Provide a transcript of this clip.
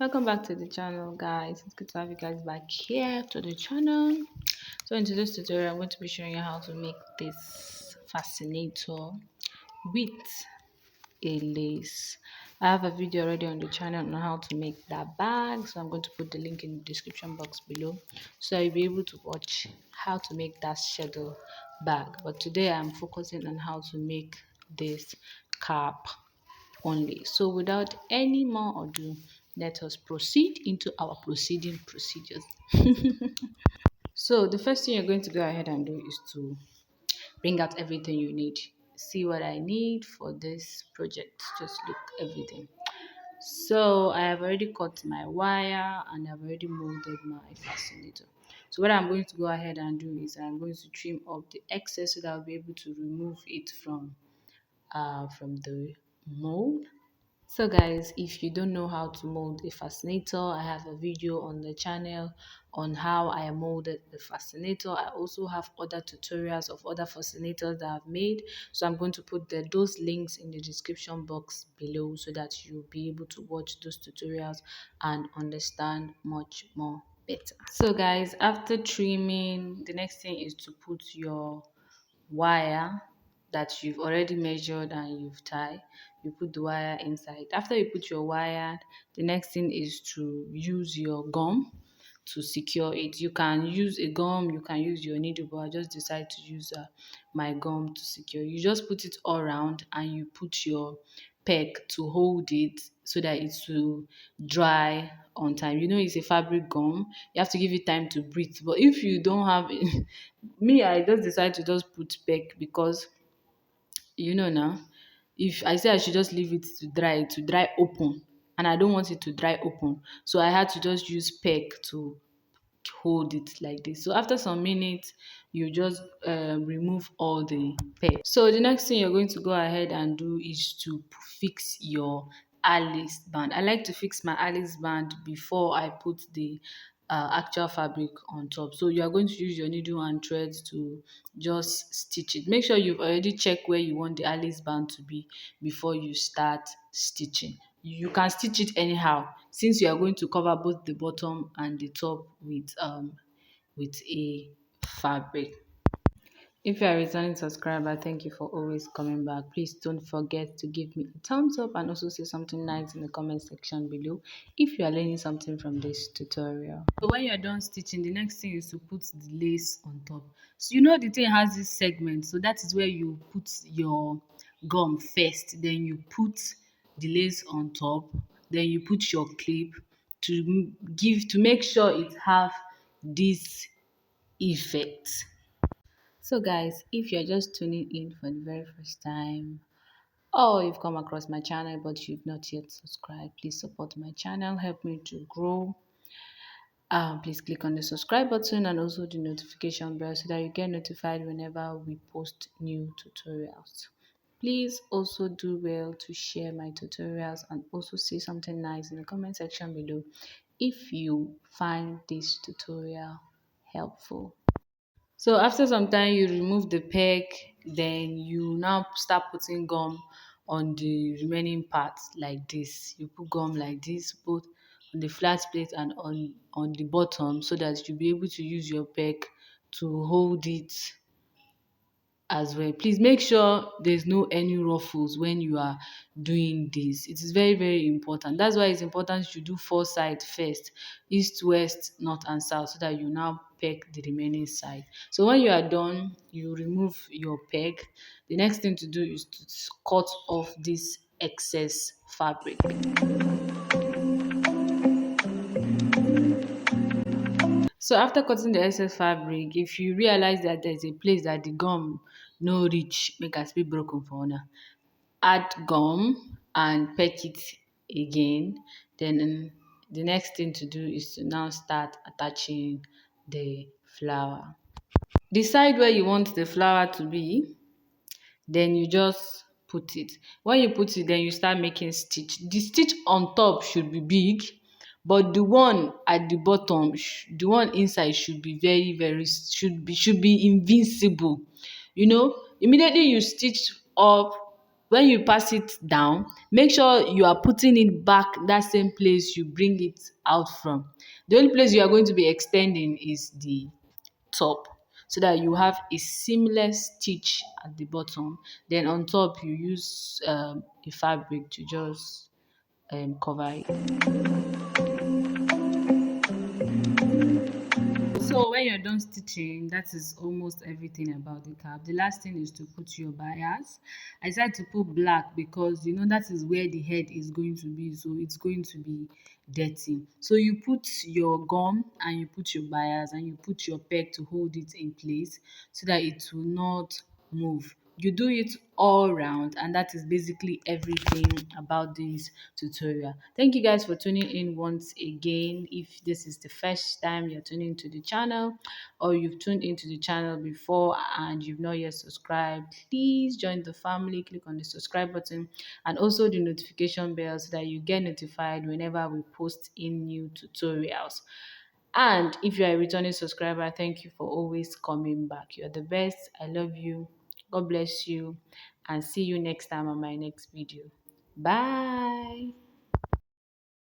Welcome back to the channel, guys. It's good to have you guys back here to the channel. So in today's tutorial, I'm going to be showing you how to make this fascinator with a lace. I have a video already on the channel on how to make that bag, so I'm going to put the link in the description box below so you'll be able to watch how to make that shadow bag. But today I'm focusing on how to make this cap only. So without any more ado, let us proceed into our proceeding procedures. So the first thing you're going to go ahead and do is to bring out everything you need. See what I need for this project. Just look everything. So I have already cut my wire and I've already molded my fascinator. So what I'm going to go ahead and do is I'm going to trim up the excess so that I'll be able to remove it from the mold. So guys, if you don't know how to mold a fascinator, I have a video on the channel on how I molded the fascinator. I also have other tutorials of other fascinators that I've made. So I'm going to put those links in the description box below so that you'll be able to watch those tutorials and understand much more better. So guys, after trimming, the next thing is to put your wire that you've already measured and you've tied. You put the wire inside. After you put your wire, the next thing is to use your gum to secure it. You can use a gum, you can use your needle, but I just decided to use my gum to secure. You just put it all around and you put your peg to hold it so that it will dry on time. You know, it's a fabric gum. You have to give it time to breathe. But if you don't have it, me, I just decided to just put peg because now, if I say I should just leave it to dry open, and I don't want it to dry open, so I had to just use peg to hold it like this. So after some minutes, you just remove all the peg. So the next thing you're going to go ahead and do is to fix your Alice band. I like to fix my Alice band before I put the actual fabric on top. So you are going to use your needle and threads to just stitch it. Make sure you've already checked where you want the Alice band to be before you start stitching. You can stitch it anyhow since you are going to cover both the bottom and the top with a fabric. If you are a returning subscriber, thank you for always coming back. Please don't forget to give me a thumbs up and also say something nice in the comment section below if you are learning something from this tutorial. So when you are done stitching, the next thing is to put the lace on top. So you know the thing has this segment, so that is where you put your gum first, then you put the lace on top, then you put your clip to make sure it have this effect. So guys, if you're just tuning in for the very first time or you've come across my channel but you've not yet subscribed, please support my channel, help me to grow. Please click on the subscribe button and also the notification bell so that you get notified whenever we post new tutorials. Please also do well to share my tutorials and also say something nice in the comment section below if you find this tutorial helpful. So after some time you remove the peg, then you now start putting gum on the remaining parts like this. You put gum like this both on the flat plate and on the bottom so that you'll be able to use your peg to hold it as well. Please make sure there's no any ruffles when you are doing this. It is very, very important. That's why it's important you do four sides first: east, west, north and south, so that you now peg the remaining side. So when you are done, you remove your peg. The next thing to do is to cut off this excess fabric. So after cutting the excess fabric, if you realize that there's a place that the gum no reach, make as be broken for una, add gum and peck it again. Then the next thing to do is to now start attaching the flower. Decide where you want the flower to be, then you just put it. When you put it, then you start making stitch. The stitch on top should be big, but the one at the bottom, the one inside should be very, very, should be invincible. Immediately you stitch up when you pass it down, make sure you are putting it back that same place you bring it out from. The only place you are going to be extending is the top, so that you have a seamless stitch at the bottom. Then on top you use a fabric to just cover it. So when you're done stitching, that is almost everything about the cap. The last thing is to put your bias. I decided to put black because you know that is where the head is going to be, so it's going to be dirty. So you put your gum and you put your bias and you put your peg to hold it in place so that it will not move. You do it all round, and that is basically everything about this tutorial. Thank you guys for tuning in once again. If this is the first time you're tuning into the channel, or you've tuned into the channel before and you've not yet subscribed, please join the family. Click on the subscribe button and also the notification bell so that you get notified whenever we post in new tutorials. And if you're a returning subscriber, thank you for always coming back. You're the best. I love you. God bless you. And see you next time on my next video. Bye.